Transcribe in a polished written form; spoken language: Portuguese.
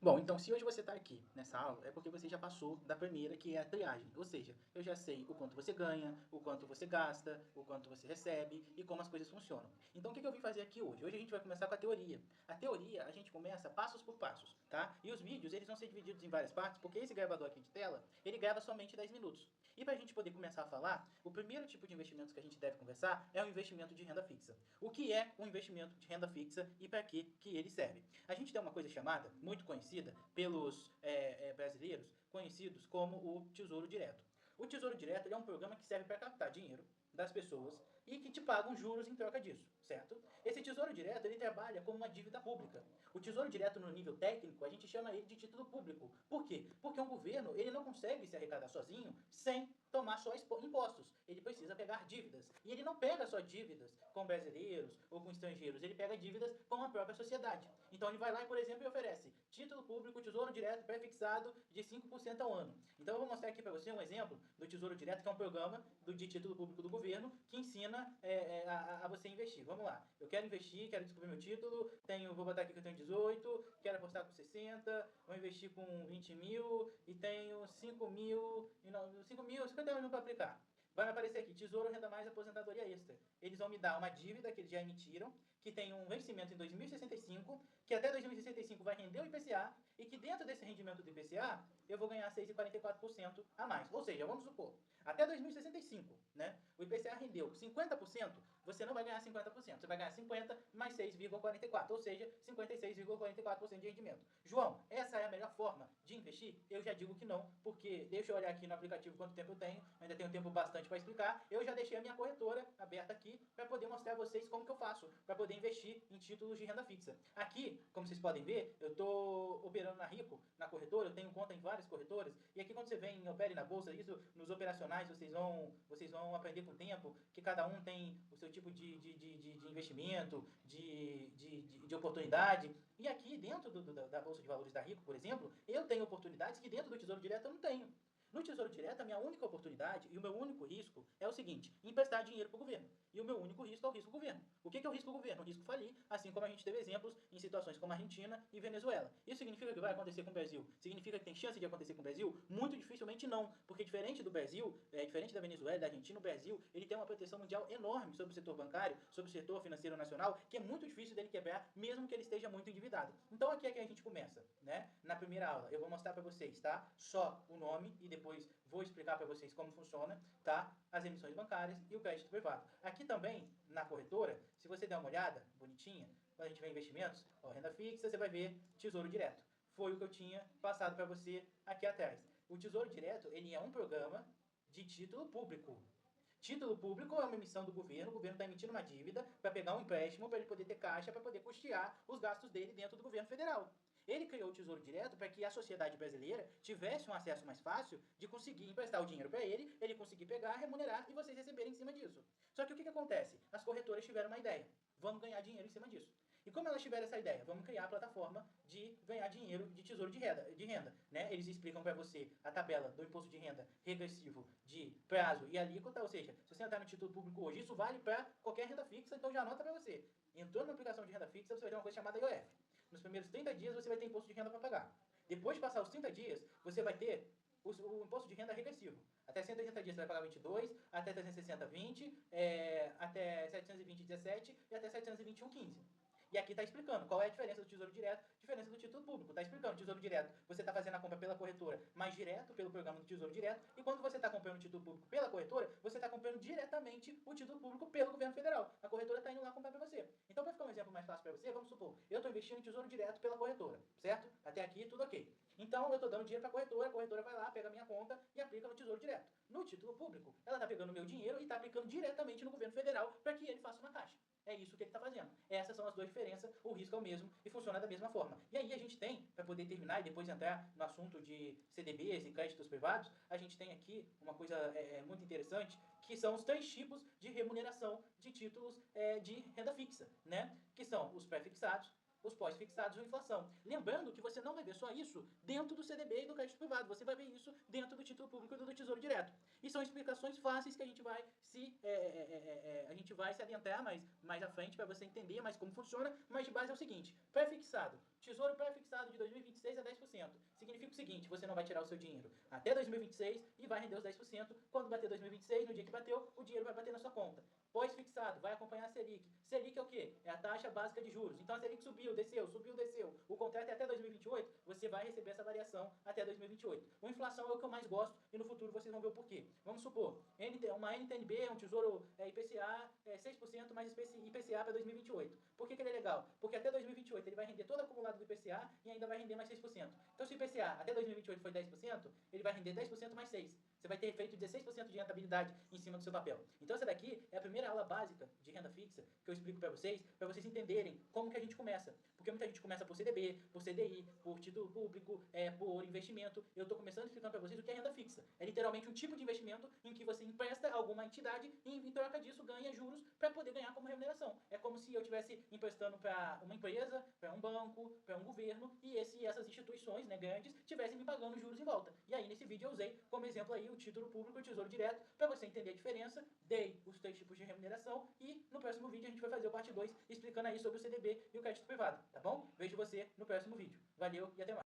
Bom, então se hoje você está aqui nessa aula, é porque você já passou da primeira, que é a triagem. Ou seja, eu já sei o quanto você ganha, o quanto você gasta, o quanto você recebe e como as coisas funcionam. Então o que eu vim fazer aqui hoje? Hoje a gente vai começar com a teoria. A teoria a gente começa passos por passos, tá? E os vídeos eles vão ser divididos em várias partes, porque esse gravador aqui de tela, ele grava somente 10 minutos. E para a gente poder começar a falar, o primeiro tipo de investimentos que a gente deve conversar é o investimento de renda fixa. O que é um investimento de renda fixa e para que ele serve? A gente tem uma coisa chamada, muito conhecida pelos brasileiros, conhecidos como o Tesouro Direto. O Tesouro Direto é um programa que serve para captar dinheiro das pessoas e que te pagam juros em troca disso, certo? Esse Tesouro Direto, ele trabalha como uma dívida pública. O Tesouro Direto, no nível técnico, a gente chama ele de título público. Por quê? Porque um governo, ele não consegue se arrecadar sozinho sem tomar só impostos. Ele precisa pegar dívidas. E ele não pega só dívidas com brasileiros ou com estrangeiros, ele pega dívidas com a própria sociedade. Então ele vai lá e, por exemplo, e oferece título público, Tesouro Direto pré-fixado de 5% ao ano. Então eu vou mostrar aqui para você um exemplo do Tesouro Direto, que é um programa de título público do governo que ensina a você investir. Vamos lá. Eu quero investir, quero descobrir meu título, vou botar aqui que eu tenho 18, quero apostar com 60, vou investir com 20 mil e tenho 5 mil, 50 mil para aplicar. Vai aparecer aqui, Tesouro Renda Mais Aposentadoria Extra. Eles vão me dar uma dívida que eles já emitiram, que tem um vencimento em 2065, que até 2065 vai render o IPCA, e que dentro desse rendimento do IPCA, eu vou ganhar 6,44% a mais. Ou seja, vamos supor, até 2065, né? O IPCA rendeu 50%, você não vai ganhar 50%, você vai ganhar 50 mais 6,44, ou seja, 56,44% de rendimento. João, essa é a melhor forma de investir? Eu já digo que não, porque deixa eu olhar aqui no aplicativo quanto tempo eu tenho, ainda tenho tempo bastante para explicar. Eu já deixei a minha corretora aberta aqui para poder mostrar a vocês como que eu faço para poder investir em títulos de renda fixa. Aqui, como vocês podem ver, eu estou operando na Rico, na corretora, eu tenho conta em várias corretoras, e aqui quando você vem opere na bolsa, isso nos operacionais vocês vão aprender com o tempo que cada um tem o seu tipo de investimento, de oportunidade. E aqui dentro da Bolsa de Valores da Rico, por exemplo, eu tenho oportunidades que dentro do Tesouro Direto eu não tenho. No Tesouro Direto, a minha única oportunidade e o meu único risco é o seguinte: emprestar dinheiro para o governo. E o meu único risco é o risco governo. O que é o risco governo? O risco falir, assim como a gente teve exemplos em situações como a Argentina e Venezuela. Isso significa que vai acontecer com o Brasil? Significa que tem chance de acontecer com o Brasil? Muito dificilmente não, porque diferente do Brasil, diferente da Venezuela e da Argentina, o Brasil ele tem uma proteção mundial enorme sobre o setor bancário, sobre o setor financeiro nacional, que é muito difícil dele quebrar, mesmo que ele esteja muito endividado. Então aqui é que a gente começa, né? Na primeira aula eu vou mostrar para vocês, tá? Só o nome e depois vou explicar para vocês como funciona, tá? As emissões bancárias e o crédito privado. Aqui também, na corretora, se você der uma olhada, bonitinha, quando a gente vê investimentos, ó, renda fixa, você vai ver Tesouro Direto. Foi o que eu tinha passado para você aqui atrás. O Tesouro Direto, ele é um programa de título público. Título público é uma emissão do governo, o governo está emitindo uma dívida para pegar um empréstimo para ele poder ter caixa, para poder custear os gastos dele dentro do governo federal. Ele criou o Tesouro Direto para que a sociedade brasileira tivesse um acesso mais fácil de conseguir emprestar o dinheiro para ele conseguir pegar, remunerar e vocês receberem em cima disso. Só que o que acontece? As corretoras tiveram uma ideia. Vamos ganhar dinheiro em cima disso. E como elas tiveram essa ideia? Vamos criar a plataforma de ganhar dinheiro de tesouro de renda. Né? Eles explicam para você a tabela do imposto de renda regressivo de prazo e alíquota, ou seja, se você entrar no título público hoje, isso vale para qualquer renda fixa, então já anota para você. Entrou na aplicação de renda fixa, você vai ter uma coisa chamada IOF. Nos primeiros 30 dias você vai ter imposto de renda para pagar. Depois de passar os 30 dias, você vai ter o imposto de renda regressivo. Até 180 dias você vai pagar 22, até 360, 20, até 720, 17 e até 721, 15. E aqui está explicando qual é a diferença do Tesouro Direto, diferença do título público. Está explicando, Tesouro Direto, você está fazendo a compra pela corretora, mas direto pelo programa do Tesouro Direto, e quando você está comprando o título público pela corretora, você está comprando diretamente o título público pelo governo federal. A corretora está indo lá comprar para você. Então, para ficar um exemplo mais fácil para você, vamos supor, eu estou investindo em Tesouro Direto pela corretora, certo? Até aqui tudo ok. Então, eu estou dando dinheiro para a corretora vai lá, pega a minha conta e aplica no Tesouro Direto. No título público, ela está pegando o meu dinheiro e está aplicando diretamente no governo federal para que ele faça uma caixa. É isso que ele está fazendo. Essas são as duas diferenças, o risco é o mesmo e funciona da mesma forma. E aí a gente tem, para poder terminar e depois entrar no assunto de CDBs e créditos privados, a gente tem aqui uma coisa muito interessante, que são os três tipos de remuneração de títulos de renda fixa, né? Que são os pré-fixados, os pós-fixados ou inflação. Lembrando que você não vai ver só isso dentro do CDB e do crédito privado, você vai ver isso dentro do título público e do Tesouro Direto. E são explicações fáceis que a gente vai se adentrar mais à frente para você entender mais como funciona, mas de base é o seguinte: pré-fixado. Tesouro pré-fixado de 2026 a 10%. Significa o seguinte: você não vai tirar o seu dinheiro até 2026 e vai render os 10%. Quando bater 2026, no dia que bateu, o dinheiro vai bater na sua conta. Pós-fixado, vai acompanhar a Selic. Selic é o quê? É a taxa básica de juros. Então a Selic subiu, desceu, subiu, desceu. O contrato é até 2028, você vai receber essa variação até 2028. O inflação é o que eu mais gosto e no futuro vocês vão ver o porquê. Vamos supor, uma NTNB, um tesouro IPCA, 6% mais IPCA para 2028. Por que ele é legal? Porque até 2028 ele vai render todo acumulado do IPCA e ainda vai render mais 6%. Então se o IPCA até 2028 foi 10%, ele vai render 10% mais 6%. Você vai ter feito 16% de rentabilidade em cima do seu papel. Então essa daqui é a primeira aula básica de renda fixa que eu explico para vocês entenderem como que a gente começa. Porque muita gente começa por CDB, por CDI, por título público, por investimento. Eu estou começando explicando para vocês o que é renda fixa. É literalmente um tipo de investimento em que você empresta a alguma entidade e em troca disso ganha juros para poder ganhar como remuneração. É como se eu estivesse emprestando para uma empresa, para um banco, para um governo e essas instituições, né, grandes estivessem me pagando juros em volta. E aí nesse vídeo eu usei como exemplo aí o título público e o tesouro direto para você entender a diferença, dei os 3 tipos de remuneração e no próximo vídeo a gente vai fazer o parte 2 explicando aí sobre o CDB e o crédito privado, tá bom? Vejo você no próximo vídeo. Valeu e até mais.